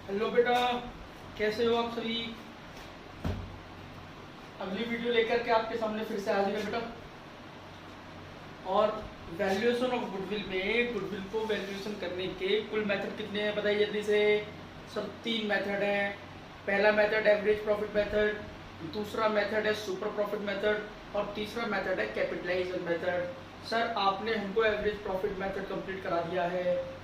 Hello बेटा, कैसे हो आप सभी। अगली वीडियो लेकर के आपके सामने फिर से हाजिर है बेटा। और वैल्यूएशन ऑफ गुडविल में गुडविल को वैल्यूएशन करने के कुल मेथड कितने हैं बताइए जल्दी से। सर 3 मेथड हैं। पहला मेथड एवरेज प्रॉफिट मेथड, दूसरा मेथड है सुपर प्रॉफिट मेथड और तीसरा मेथड है कैपिटलाइजेशन मेथड। सर आपने हमको एवरेज प्रॉफिट मेथड कंप्लीट करा दिया है।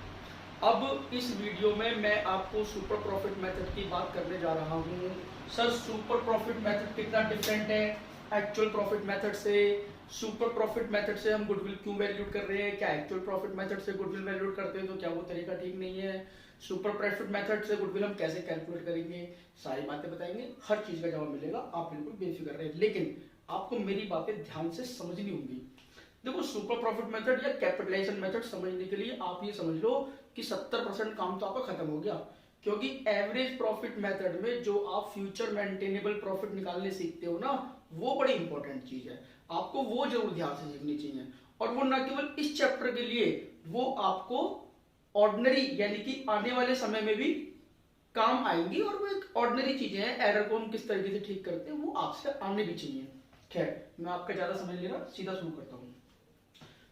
अब इस वीडियो में मैं आपको सुपर प्रॉफिट मेथड की बात करने जा रहा हूँ। सर सुपर प्रॉफिट मेथड कितना डिफरेंट है एक्चुअल प्रॉफिट मेथड से। सुपर प्रॉफिट मेथड से हम गुडविल क्यों वैल्यूड कर रहे हैं, क्या एक्चुअल प्रॉफिट मेथड से गुडविल वैल्यूड करते हैं तो क्या वो तरीका ठीक नहीं है। सुपर प्रॉफिट मेथड से गुडविल हम कैसे कैलकुलेट करेंगे, सारी बातें बताएंगे, हर चीज का जवाब मिलेगा, आप बिल्कुल बेफिक्र रहे। लेकिन आपको मेरी बातें ध्यान से समझनी होंगी। देखो सुपर प्रॉफिट मेथड या कैपिटलाइजेशन मेथड समझने के लिए आप ये समझ लो कि 70% काम तो आपका खत्म हो गया। क्योंकि एवरेज प्रॉफिट मेथड में जो आप फ्यूचर मेंटेनेबल प्रॉफिट निकालने सीखते हो ना, वो बड़ी इंपॉर्टेंट चीज है। आपको वो जरूर ध्यान से सीखनी चाहिए। और वो न केवल इस चैप्टर के लिए, वो आपको ऑर्डिनरी यानी कि आने वाले समय में भी काम आएंगी। और वो एक ऑर्डिनरी चीजें हैं, एरर को हम किस तरीके से ठीक करते हैं वो आपसे आने भी चाहिए। खैर मैं आपका ज्यादा समझ ले रहा, सीधा शुरू करता हूँ।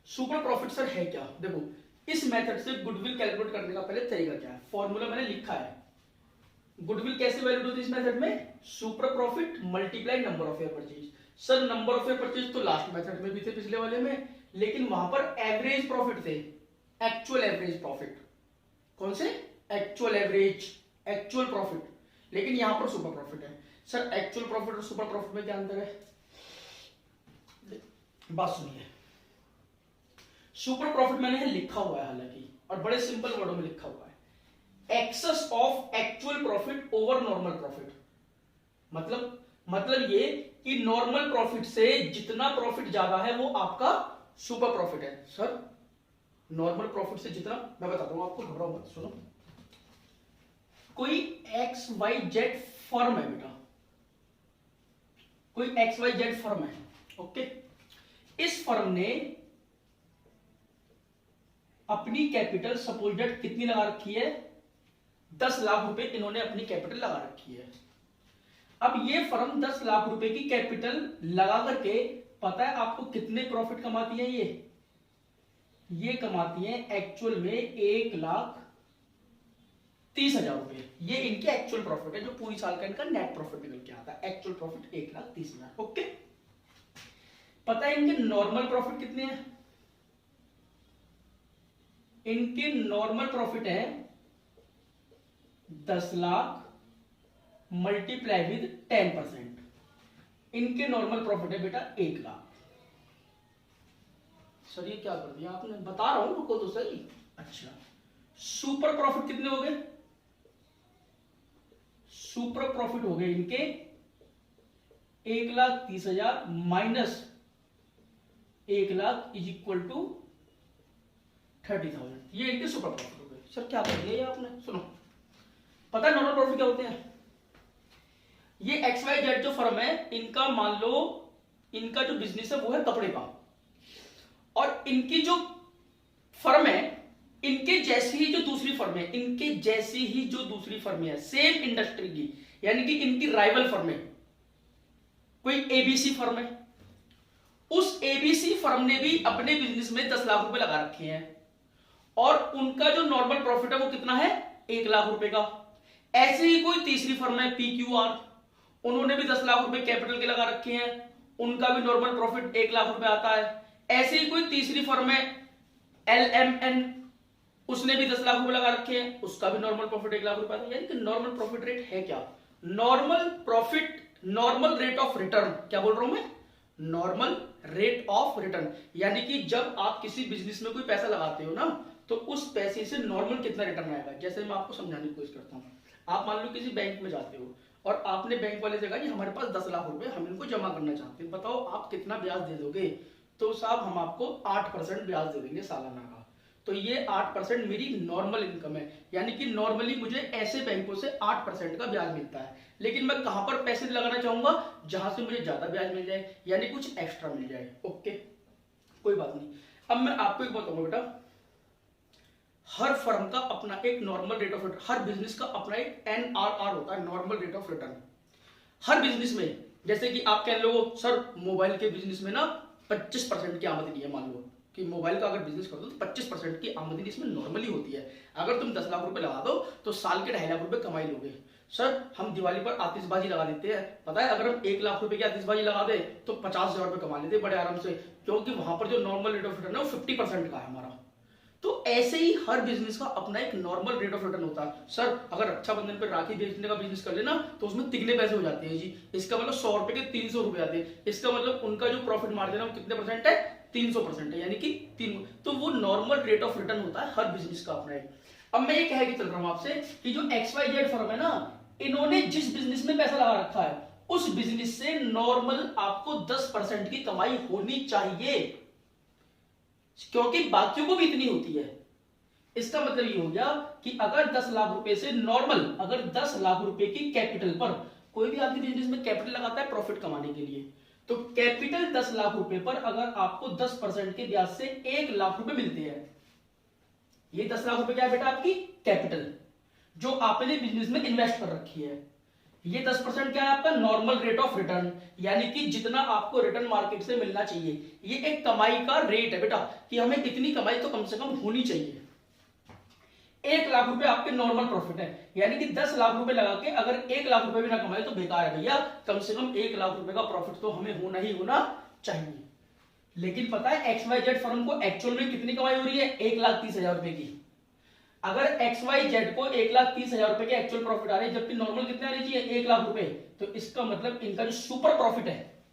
सुपर प्रॉफिट सर है क्या। देखो इस मेथड से गुडविल कैलकुलेट करने का पहले तरीका क्या है, फॉर्मूला मैंने लिखा है। गुडविल कैसे वैल्यूड होती है इस मेथड में, super profit multiply number of year purchase. Sir number of year purchase तो लास्ट मेथड में भी थे पिछले वाले में, लेकिन वहां पर एवरेज प्रॉफिट थे, एक्चुअल एवरेज प्रॉफिट। कौन से, एक्चुअल एवरेज, एक्चुअल प्रॉफिट। लेकिन यहां पर सुपर प्रॉफिट है। सर एक्चुअल प्रॉफिट और सुपर प्रॉफिट में क्या अंतर है, बात सुनिए। सुपर प्रॉफिट मैंने लिखा हुआ है हालांकि, और बड़े सिंपल वर्डों में लिखा हुआ है, excess of actual profit over normal profit. मतलब ये कि नॉर्मल प्रॉफिट से जितना प्रॉफिट ज्यादा है वो आपका सुपर प्रॉफिट है। सर नॉर्मल प्रॉफिट से जितना, मैं बताता हूं आपको, घबराओ मत, सुनो। कोई एक्स वाई जेड फर्म है बेटा, कोई एक्स वाई जेड फर्म है, ओके। इस फर्म ने अपनी कैपिटल सपोजेड कितनी लगा रखी है, 10 लाख रुपए इन्होंने अपनी कैपिटल लगा रखी है। अब ये फर्म 10 लाख रुपए की कैपिटल लगा करके पता है आपको कितने प्रॉफिट कमाती है, ये कमाती है एक्चुअल में 1,30,000 रुपए। ये इनके एक्चुअल प्रॉफिट है, जो पूरी साल का इनका नेट प्रॉफिट निकल के आता है। Actual profit 1,30,000, okay. पता है इनके नॉर्मल प्रॉफिट कितने हैं, इनके नॉर्मल प्रॉफिट है 10 लाख मल्टीप्लाई विद 10%। इनके नॉर्मल प्रॉफिट है बेटा 1 लाख। सर ये क्या कर दिया आपने, बता रहा हूं, रुको तो सही। अच्छा सुपर प्रॉफिट कितने हो गए, सुपर प्रॉफिट हो गए इनके 1,30,000 minus 1 lakh is equal to 30,000। ये इनके सुपर प्रॉफिट हो गए। सर क्या कर दिया ये आपने, सुनो। पता है नॉर्मल प्रॉफिट क्या होते हैं, ये एक्स वाई जेड जो फर्म है, इनका मान लो इनका जो बिजनेस है वो है कपड़े का, और इनकी जो फर्म है, इनके जैसी ही जो दूसरी फर्म है, इनके जैसी ही जो दूसरी फर्म है सेम इंडस्ट्री की, यानी कि इनकी राइवल फर्म है, कोई एबीसी फर्म है। उस एबीसी फर्म ने भी अपने बिजनेस में 10 लाख रुपए लगा रखे हैं, और उनका जो नॉर्मल प्रॉफिट है वो कितना है, 1 लाख रुपए का। ऐसे ही कोई तीसरी फर्म है पीक्यूआर, उन्होंने भी 10 लाख रुपए कैपिटल के लगा रखे हैं, उनका भी नॉर्मल प्रॉफिट 1 लाख रुपए आता है। ऐसे ही कोई तीसरी फर्म है एलएमएन, उसने भी 10 लाख रुपए लगा रखे हैं, उसका भी नॉर्मल प्रॉफिट 1 लाख रुपए आता है। यानी कि नॉर्मल प्रॉफिट रेट है क्या, normal profit, normal rate of return. क्या बोल रहा हूं मैं, नॉर्मल रेट ऑफ रिटर्न। यानी कि जब आप किसी बिजनेस में कोई पैसा लगाते हो ना, तो उस पैसे से नॉर्मल कितना रिटर्न आएगा। जैसे मैं आपको समझाने की कोशिश करता हूं, आप मान लो किसी बैंक में जाते हो और आपने बैंक वाले से कहा कि हमारे पास 10 लाख रुपए हम इनको जमा करना चाहते हैं, बताओ आप कितना ब्याज दे दोगे। तो साहब हम आपको 8% ब्याज दे देंगे सालाना का। तो ये 8% मेरी नॉर्मल इनकम है, यानी कि नॉर्मली मुझे ऐसे बैंकों से 8% का ब्याज मिलता है। लेकिन मैं कहां पर पैसे लगाना चाहूंगा, जहां से मुझे ज्यादा ब्याज मिल जाए, यानी कुछ एक्स्ट्रा मिल जाए, ओके। कोई बात नहीं। अब मैं आपको एक बताऊंगा बेटा, हर फर्म का अपना एक normal rate of return, her business का अपना एक NRR होता है, normal rate of return. Her business में, जैसे कि आप कह लो सर मोबाइल के बिजनेस में ना 25% की आमदनी है, मान लो कि मोबाइल का अगर बिजनेस कर दो तो 25% की आमदनी इसमें नॉर्मली होती है। अगर तुम 10 लाख रुपए लगा दो तो साल के 2.5 लाख रुपए कमाई लोगे। सर हम दिवाली पर आतिशबाजी लगा देते हैं, पता है अगर हम 1 लाख रुपए की आतिशबाजी लगा दे तो 50,000 रुपए कमा लेते बड़े आराम से, क्योंकि वहां पर जो नॉर्मल रेट ऑफ रिटर्न है वो 50% का है हमारा। तो ऐसे ही हर बिजनेस का अपना एक नॉर्मल रेट ऑफ रिटर्न होता है। सर अगर रक्षाबंधन पर राखी बेचने का बिजनेस कर लेना तो उसमें तिगने पैसे हो जाते हैं जी, इसका मतलब 100 रुपए के 300 रुपए आते हैं, इसका मतलब उनका जो प्रॉफिट मार्जिन है वो कितने परसेंट है, 300% है, यानी कि 3। तो वो नॉर्मल रेट ऑफ रिटर्न होता है हर बिजनेस का अपना एक। अब मैं ये कह के चल रहा हूं आपसे कि जो XYZ फर्म है ना, इन्होंने जिस बिजनेस में पैसा लगा रखा है उस बिजनेस से नॉर्मल आपको 10% की कमाई होनी चाहिए, क्योंकि बाकियों को भी इतनी होती है। इसका मतलब ये हो गया कि अगर 10 लाख रुपए से नॉर्मल, अगर 10 लाख रुपए की कैपिटल पर, कोई भी आदमी बिजनेस में कैपिटल लगाता है प्रॉफिट कमाने के लिए, तो कैपिटल 10 लाख रुपए पर अगर आपको 10% के ब्याज से 1 लाख रुपए मिलते हैं, ये 10 लाख रुपए क्या है बेटा, आपकी कैपिटल जो आपने बिजनेस में इन्वेस्ट कर रखी है। ये 10% क्या है, आपका नॉर्मल रेट ऑफ रिटर्न, यानी कि जितना आपको रिटर्न मार्केट से मिलना चाहिए। ये एक कमाई का रेट है बेटा कि हमें इतनी कमाई तो कम से कम होनी चाहिए। 1 लाख रुपए आपके नॉर्मल प्रॉफिट है, यानी कि 10 लाख रुपए लगा के अगर 1 लाख रुपए भी ना कमाए तो बेकार है भैया, कम से कम 1 लाख रुपए का प्रॉफिट तो हमें होना ही होना चाहिए। लेकिन पता है XYZ फर्म को एक्चुअल में कितनी कमाई हो रही है, 1,30,000 रुपए की। अगर XYZ को 1,30,000 रुपए के एक्चुअल प्रॉफिट आ रहे हैं, जबकि नॉर्मल कितने आने चाहिए, 1 लाख रुपए, तो इसका मतलब इनका जो सुपर प्रॉफिट है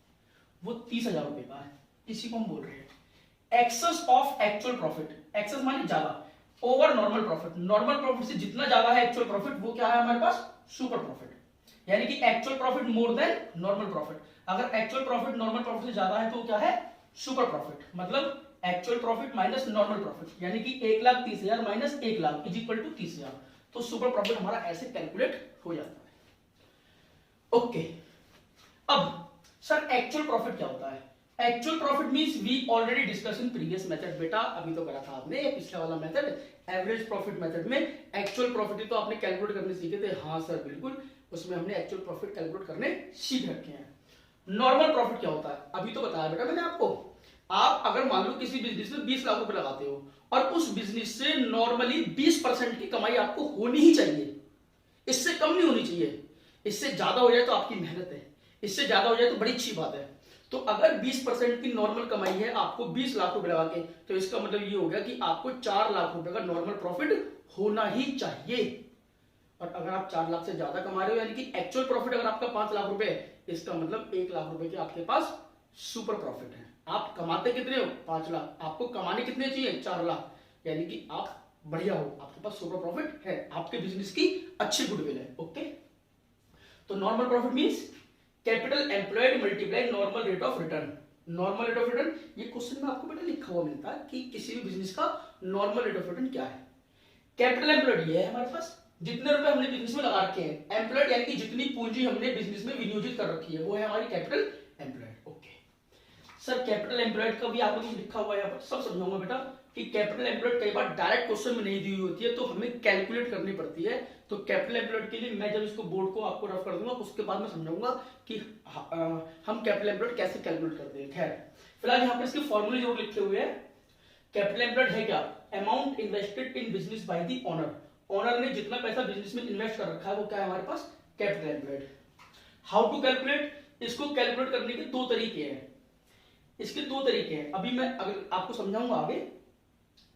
वो 30,000 रुपए का है। इसी को हम बोल रहे हैं excess of actual profit. Excess माने ज्यादा, over normal profit. Normal profit से जितना ज्यादा है एक्चुअल प्रॉफिट, वो क्या है हमारे पास, सुपर प्रॉफिट, यानी कि actual profit more than normal profit. अगर एक्चुअल प्रॉफिट नॉर्मल प्रॉफिट से ज्यादा है तो क्या है, सुपर प्रॉफिट, मतलब actual profit minus normal profit, यानी कि 1,30,000 minus 1 lakh is equal to 30,000। तो सुपर प्रॉफिट हमारा ऐसे कैलकुलेट हो जाता है। ओके, अब सर एक्चुअल प्रॉफिट क्या होता है? Actual profit means we already discuss in previous method. बेटा अभी तो करा था आपने पिछला वाला मेथड, एवरेज प्रॉफिट मेथड में एक्चुअल प्रॉफिट ही तो आपने कैलकुलेट करने सीखे थे। हाँ सर बिल्कुल, उसमें हमने एक्चुअल प्रॉफिट कैलकुलेट करने सीख रखे हैं। नॉर्मल प्रॉफिट क्या होता है अभी तो बताया बेटा मैंने आपको। आप अगर मान लो किसी बिजनेस में 20 लाख रुपए लगाते हो और उस बिजनेस से नॉर्मली 20% की कमाई आपको होनी ही चाहिए, इससे कम नहीं होनी चाहिए। इससे ज्यादा हो जाए तो आपकी मेहनत है, इससे ज्यादा हो जाए तो बड़ी अच्छी बात है। तो अगर 20% की नॉर्मल कमाई है आपको 20 लाख रुपए लगा के, तो इसका मतलब ये हो गया कि आपको 4 लाख रुपए का नॉर्मल प्रॉफिट होना ही चाहिए। और अगर आप 4 लाख से ज्यादा कमा रहे हो, यानी कि एक्चुअल प्रॉफिट अगर आपका 5 लाख रुपए है, इसका मतलब 1 लाख रुपए के आपके पास सुपर प्रॉफिट है। आप कमाते कितने हो, 5 लाख, आपको कमाने कितने चाहिए, 4 लाख, यानी कि आप बढ़िया हो, आपके पास सुपर प्रॉफिट है, आपके बिजनेस की अच्छी गुडविल है। ओके, तो normal profit means capital employed multiply normal rate of return. Normal rate of return ये क्वेश्चन में आपको बेटा लिखा हुआ मिलता है कि किसी भी बिजनेस का नॉर्मल रेट ऑफ रिटर्न क्या है। कैपिटल एम्प्लॉयड ये है हमारे पास, जितने रुपए हमने बिजनेस में लगा रखे हैं। एम्प्लॉयड यानी कि जितनी पूंजी हमने बिजनेस में विनियोजित कर रखी है, वो है हमारी capital employed. Okay sir, capital employed का भी आपको कुछ लिखा हुआ है यहाँ पर, सब समझाऊंगा बेटा कि कैपिटल एम्प्लॉयड कई बार डायरेक्ट क्वेश्चन में नहीं दी हुई होती है, तो हमें कैलकुलेट करनी पड़ती है। तो कैपिटल एम्प्लॉयड के लिए मैं जब इसको बोर्ड को आपको रफ कर दूंगा, उसके बाद मैं समझाऊंगा कि हम कैपिटल एम्प्लॉयड कैसे कैलकुलेट करते हैं। खैर फिलहाल यहाँ पर इसके फॉर्मूले जरूर लिखे हुए हैं। कैपिटल एम्प्लॉयड है क्या, amount invested in business by the owner. Owner ने जितना पैसा बिजनेस में इन्वेस्ट कर रखा है वो क्या है हमारे पास, capital employed. How to calculate, इसको कैलकुलेट करने के 2 तरीके हैं। इसके 2 तरीके हैं, अभी मैं अगर आपको समझाऊंगा आगे।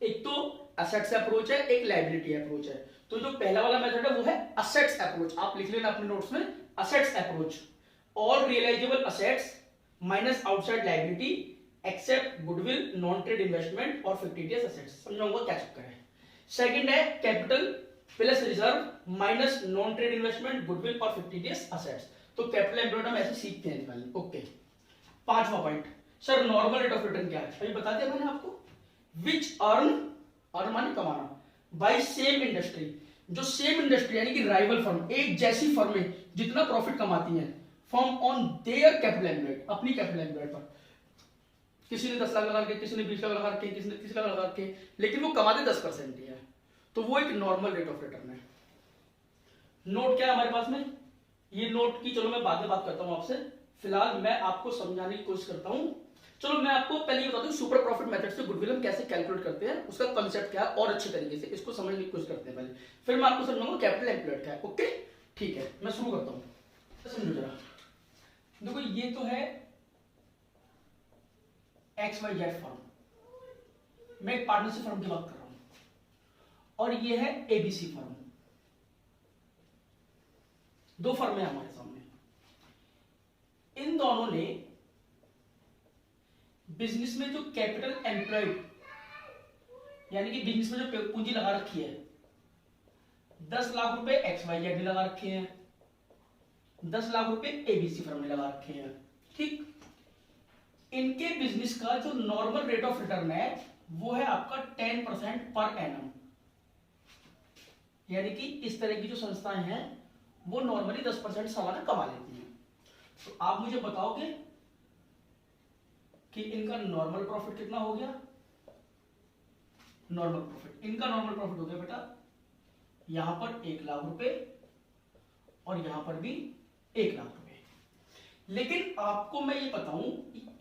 एक तो असेट्स अप्रोच है, एक लायबिलिटी अप्रोच है। तो जो पहला वाला मेथड है वो है असेट्स अप्रोच, आप लिख लेना अपने नोट्स में, assets approach. All realisable assets minus outside liability except goodwill, non trade investment और फिक्टिशियस असेट्स। समझाऊंगा क्या चक्कर है। सेकंड है capital plus reserve minus non trade investment, goodwill और फिक्टिशियस असेट्स। तो कैपिटल एम्प्लॉयड हम ऐसे सीखते हैं निकालने। ओके, 5वां point, sir normal rate of return क्या है, अभी बता दिया मैंने आपको। विच अर्न माने कमाना, बाय सेम इंडस्ट्री, जो सेम इंडस्ट्री यानी कि राइवल फर्म, एक जैसी फर्में जितना प्रॉफिट कमाती हैं, form on their capital employed, अपनी कैपिटल एम्प्लॉयड पर। किसी ने 10 लाख लगा के, किसी ने 20 लाख लगा के, किसी ने 30 लाख लगा के, लेकिन वो कमाते 10% ही है। तो वो एक नॉर्मल रेट ऑफ रिटर्न है। नोट क्या है हमारे पास में, ये नोट की चलो मैं बाद में बात करता हूं आपसे, फिलहाल मैं आपको समझाने की कोशिश करता हूं। चलो मैं आपको पहले बता दूं सुपर प्रॉफिट मेथड से गुडविल हम कैसे कैलकुलेट करते हैं, उसका कांसेप्ट क्या है, और अच्छे तरीके से इसको समझने की कोशिश करते हैं पहले, फिर मैं आपको समझाऊंगा कैपिटल एम्प्लॉयड क्या है। ओके ठीक है, मैं शुरू करता हूं, समझो जरा। देखो ये तो है XYZ फर्म, मैं एक पार्टनरशिप फर्म की बात कर रहा हूं, और ये है ABC फर्म। दो फर्म है हमारे सामने, इन दोनों ने बिजनेस में जो कैपिटल एम्प्लॉयड यानी कि बिजनेस में जो पूंजी लगा रखी है 10 लाख रुपए XYZ ने लगा रखे हैं, 10 लाख रुपए ABC फर्म ने लगा रखे हैं। ठीक, इनके बिजनेस का जो नॉर्मल रेट ऑफ रिटर्न है वो है आपका 10% पर एनम, यानी कि इस तरह की जो संस्थाएं हैं वो नॉर्मली 10% सालाना कमा लेती हैं। तो आप मुझे बताओगे कि इनका नॉर्मल प्रॉफिट कितना हो गया। नॉर्मल प्रॉफिट, इनका नॉर्मल प्रॉफिट हो गया बेटा यहां पर 1 लाख रुपए और यहां पर भी 1 लाख रुपए। लेकिन आपको मैं ये बताऊं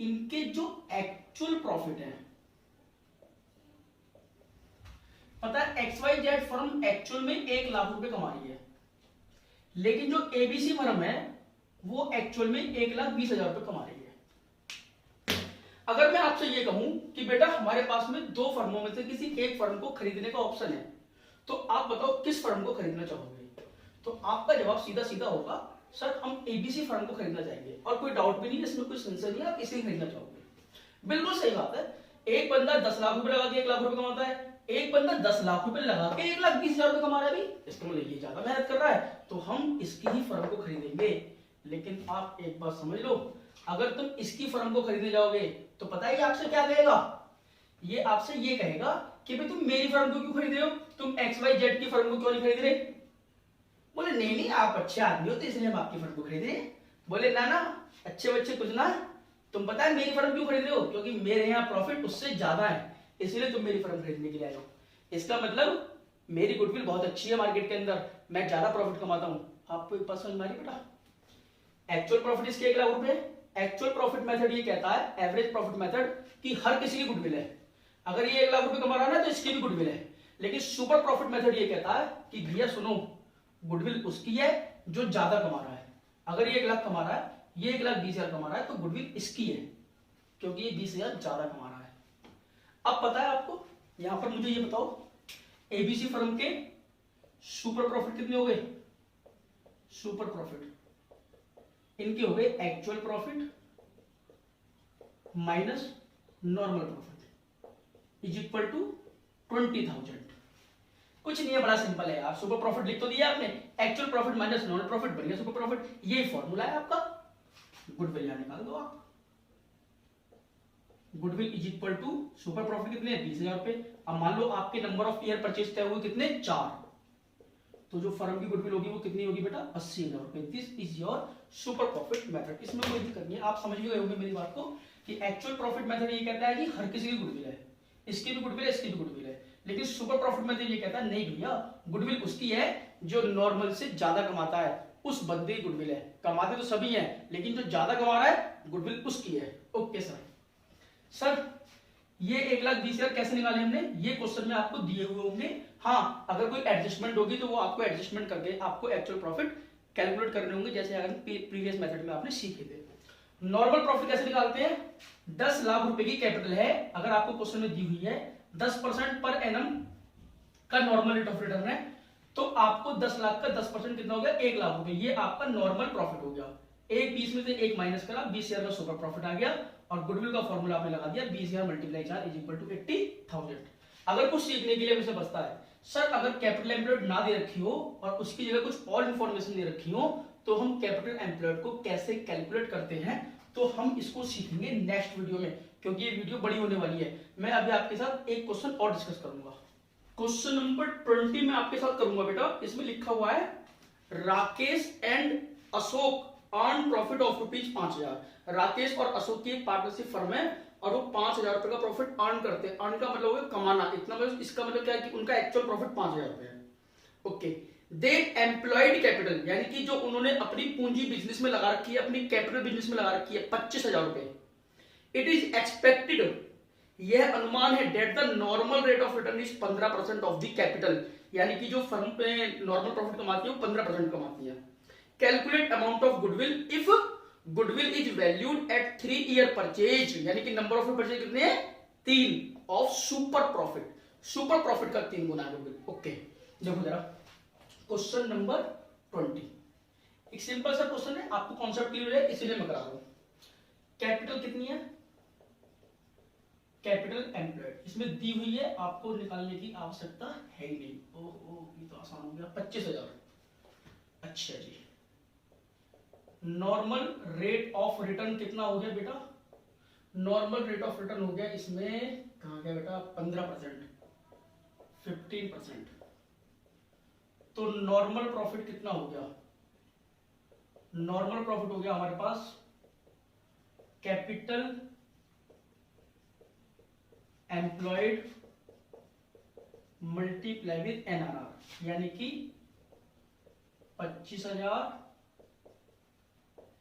इनके जो एक्चुअल प्रॉफिट है, पता है XYZ फर्म एक्चुअल में 1 लाख रुपए कमा रही है, लेकिन जो ABC फर्म है वो एक्चुअल में 1,20,000 रुपए कमा रही है। अगर मैं आपसे ये कहूं कि बेटा हमारे पास में दो फर्मों में से किसी एक फर्म को खरीदने का ऑप्शन है, तो आप बताओ किस फर्म को खरीदना चाहोगे। तो आपका जवाब सीधा सीधा होगा सर हम ABC फर्म को खरीदना चाहेंगे, और कोई डाउट भी नहीं है इसमें, कोई सेंसर नहीं है, आप इसे खरीदना चाहोगे। बिल्कुल सही बात है। एक बंदा 10 लाख रुपए लगा के 1 लाख रुपए कमाता है, एक बंदा 10 लाख रुपए लगा के 1,20,000 रुपए कमा रहा है, भी इसका मतलब ये ज्यादा मेहनत कर रहा है, तो हम इसकी ही फर्म को खरीदेंगे। लेकिन आप एक बात समझ लो, अगर तुम इसकी फर्म को खरीदने जाओगे तो पता है ये आपसे क्या कहेगा, ये आपसे ये कहेगा कि भाई तुम मेरी फर्म को क्यों खरीद रहे हो, तुम XYZ की फर्म को क्यों नहीं खरीद रहे। बोले नहीं नहीं आप अच्छे आदमी हो तो इसलिए हम आपकी फर्म को खरीद रहे हैं। बोले ना ना अच्छे बच्चे कुछ ना, तुम पता है मेरी फर्म क्यों खरीद रहे हो, क्योंकि मेरे यहाँ प्रॉफिट उससे ज्यादा है, इसलिए तुम मेरी फर्म खरीदने के लिए आए हो। इसका मतलब मेरी गुडविल बहुत अच्छी है मार्केट के अंदर, मैं ज्यादा प्रॉफिट कमाता हूं। आपको एक बात समझ में आ रही बेटा, एक्चुअल प्रॉफिट इसके 1 लाख रुपए। एक्चुअल प्रॉफिट मेथड ये कहता है, एवरेज प्रॉफिट मेथड, कि हर किसी की गुडविल है। अगर ये 1 लाख रुपए कमा रहा है ना तो इसकी भी गुडविल है। लेकिन सुपर प्रॉफिट मेथड ये कहता है कि भैया सुनो, गुडविल उसकी है जो ज्यादा कमा रहा है। अगर ये 1 लाख कमा रहा है, ये 1,20,000 कमा रहा है, तो गुडविल इसकी है क्योंकि ये 20,000 ज्यादा कमा रहा है। अब पता है आपको, यहां पर मुझे ये बताओ ABC फर्म के सुपर प्रॉफिट कितने हो गए। सुपर प्रॉफिट इनके हो गए actual profit minus normal profit is equal to 20,000। कुछ नहीं है, बड़ा सिंपल है यार, सुपर प्रॉफिट लिख तो दिया आपने, actual profit minus normal profit बन गया सुपर प्रॉफिट। ये फॉर्मूला है आपका, गुडविल यहां निकाल दो आप। Goodwill is equal to super profit कितने 20,000 रुपए। अब मान लो आपके नंबर ऑफ ईयर परचेज तय हुए कितने 4, तो जो फर्म की गुडविल होगी वो कितनी होगी बेटा 80,000 रुपए। This is your super profit method. इसमें कोई दिक्कत नहीं है, आप समझ गए होंगे मेरी बात को कि एक्चुअल प्रॉफिट मेथड ये कहता है कि हर किसी की गुडविल है, इसकी भी गुडविल है, इसकी भी गुडविल है। लेकिन सुपर प्रॉफिट मेथड ये कहता है नहीं भैया, गुडविल उसकी है जो नॉर्मल से ज्यादा कमाता है, उस बंदे की गुडविल है। कमाते तो सभी हैं लेकिन जो ज्यादा कमा रहा है गुडविल उसकी है। ओके सर ये 1,20,000 कैसे निकाले हमने, ये क्वेश्चन में आपको दिए हुए होंगे। हाँ, अगर कोई एडजस्टमेंट होगी तो वो आपको एडजस्टमेंट करके आपको एक्चुअल प्रॉफिट कैलकुलेट करने होंगे, जैसे अगर प्रीवियस मेथड में आपने सीखे थे। नॉर्मल प्रॉफिट कैसे निकालते हैं, 10 लाख रुपए की कैपिटल है, अगर आपको क्वेश्चन में दी हुई है 10% पर एनम का नॉर्मल रेट ऑफ रिटर्न है, तो आपको 10 लाख का 10% कितना हो गया 1 लाख रुपए, ये आपका नॉर्मल प्रॉफिट हो गया। एक 20 में से एक माइनस करा, 20,000 का सुपर प्रॉफिट आ गया, और गुडविल का फॉर्मूला आपने लगा दिया 20,000 मल्टीप्लाई 4 इज इक्वल टू 80,000। अगर कुछ सीखने के लिए मुझे बचता है सर, अगर कैपिटल एम्प्लॉयड ना दे रखी हो और उसकी जगह कुछ और इंफॉर्मेशन दे रखी हो, तो हम कैपिटल एम्प्लॉयड को कैसे कैलकुलेट करते हैं, तो हम इसको सीखेंगे नेक्स्ट वीडियो में, क्योंकि ये वीडियो बड़ी होने वाली है। मैं अभी आपके साथ एक क्वेश्चन और डिस्कस करूंगा, क्वेश्चन नंबर 20 में आपके साथ करूंगा बेटा। इसमें लिखा हुआ है Rakesh and Ashok earn profit of ₹5,000। Rakesh और अशोक की एक पार्टनरशिप फर्म है और वो 5,000 रुपए का प्रॉफिट अर्न करते हैं। अर्न का मतलब हो गया कमाना, इतना मतलब इसका मतलब क्या है कि उनका एक्चुअल प्रॉफिट 5,000 रुपए है। ओके, दे एम्प्लॉयड कैपिटल, यानी कि जो उन्होंने अपनी पूंजी बिजनेस में लगा रखी है, अपनी कैपिटल बिजनेस में लगा रखी है 25,000 रुपए। इट इज एक्सपेक्टेड, यह अनुमान है, that the normal rate of return is 15% of the capital, यानी कि जो फर्म पे नॉर्मल प्रॉफिट कमाती है वो 15% कमाती है। Calculate amount of goodwill if goodwill is valued at 3 year purchase, यानी कि नंबर ऑफ परचेज कितने हैं 3 of super profit, super profit का 3 गुना है गुडविल। ओके, देखो जरा क्वेश्चन नंबर 20, एक सिंपल सा क्वेश्चन है, आपको कॉन्सेप्ट क्लियर है इसीलिए मैं करा रहा हूं। कैपिटल कितनी है, कैपिटल एम्प्लॉयड इसमें दी हुई है, आपको निकालने की आवश्यकता है ही नहीं। ओह ये तो आसान हो गया, 25,000। अच्छा जी, नॉर्मल रेट ऑफ रिटर्न कितना हो गया बेटा, नॉर्मल रेट ऑफ रिटर्न हो गया इसमें कहा गया बेटा 15%, 15%। तो नॉर्मल प्रॉफिट कितना हो गया, नॉर्मल प्रॉफिट हो गया हमारे पास capital employed multiply with NRR, यानी कि 25,000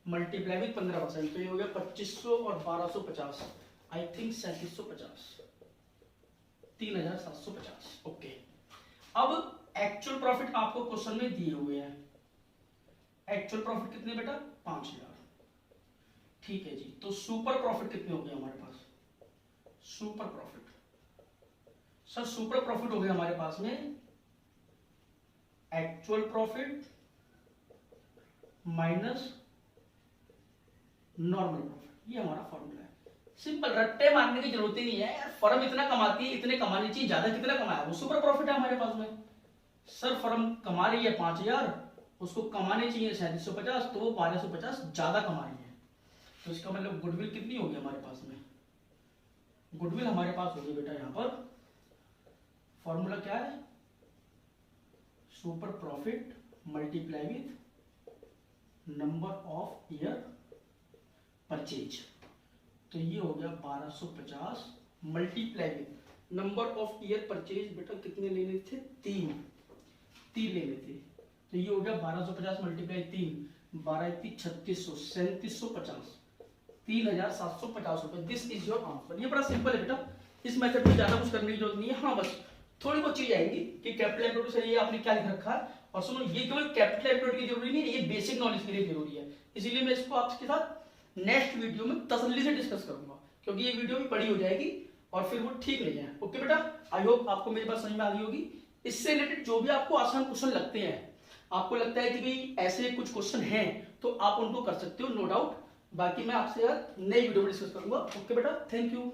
मल्टीप्लाई विद 15%, तो ये हो गया 2500 और 1250, आई थिंक 3750, 3750। ओके, अब एक्चुअल प्रॉफिट आपको क्वेश्चन में दिए हुए हैं, एक्चुअल प्रॉफिट कितने बेटा 5,000। ठीक है जी, तो सुपर प्रॉफिट कितने हो गए हमारे पास, super profit sir, super profit हो गया हमारे पास में actual profit minus normal profit, ये हमारा फॉर्मूला है। सिंपल, रट्टे मारने की जरूरत ही नहीं है यार, फर्म इतना कमाती है, इतने कमानी चाहिए, ज्यादा कितना कमाया वो सुपर प्रॉफिट है हमारे पास में। सर फर्म कमा रही है 5,000, उसको कमाने चाहिए 3750, तो वो 1250 ज्यादा कमा रही है, तो इसका मतलब गुडविल कितनी होगी हमारे पास में, गुडविल हमारे पास होगी बेटा यहाँ पर फॉर्मूला क्या है, super profit multiply with number of year purchase, तो ये हो गया 1250 multiply with number of year purchase, बेटा कितने लेने थे 3 लेने थे, तो ये हो गया 1250 मल्टीप्लाई 3, 12 3600, 3750, 3,750 रुपए। This is your answer. ये बड़ा सिंपल है बेटा, इस मेथड में ज्यादा कुछ करने की जरूरत नहीं है। हाँ बस थोड़ी बहुत चीज आएंगी कि कैपिटल एम्प्लॉयड से ये आपने क्या लिख रखा है, और सुनो ये केवल कैपिटल एम्प्लॉयड की जरूरी नहीं है, ये बेसिक नॉलेज के लिए जरूरी है, इसीलिए मैं इसको आपके साथ नेक्स्ट वीडियो में तसल्ली से डिस्कस करूंगा, क्योंकि ये वीडियो भी बड़ी हो जाएगी और फिर वो ठीक नहीं है। ओके बेटा, आई होप आपको मेरी बात समझ में आ गई होगी। इससे रिलेटेड जो भी आपको आसान क्वेश्चन लगते हैं, आपको लगता है कि भाई ऐसे कुछ क्वेश्चन हैं, तो आप उनको कर सकते हो, नो डाउट। बाकी मैं आपसे नई वीडियो में डिस्कस करूंगा। ओके बेटा, थैंक यू।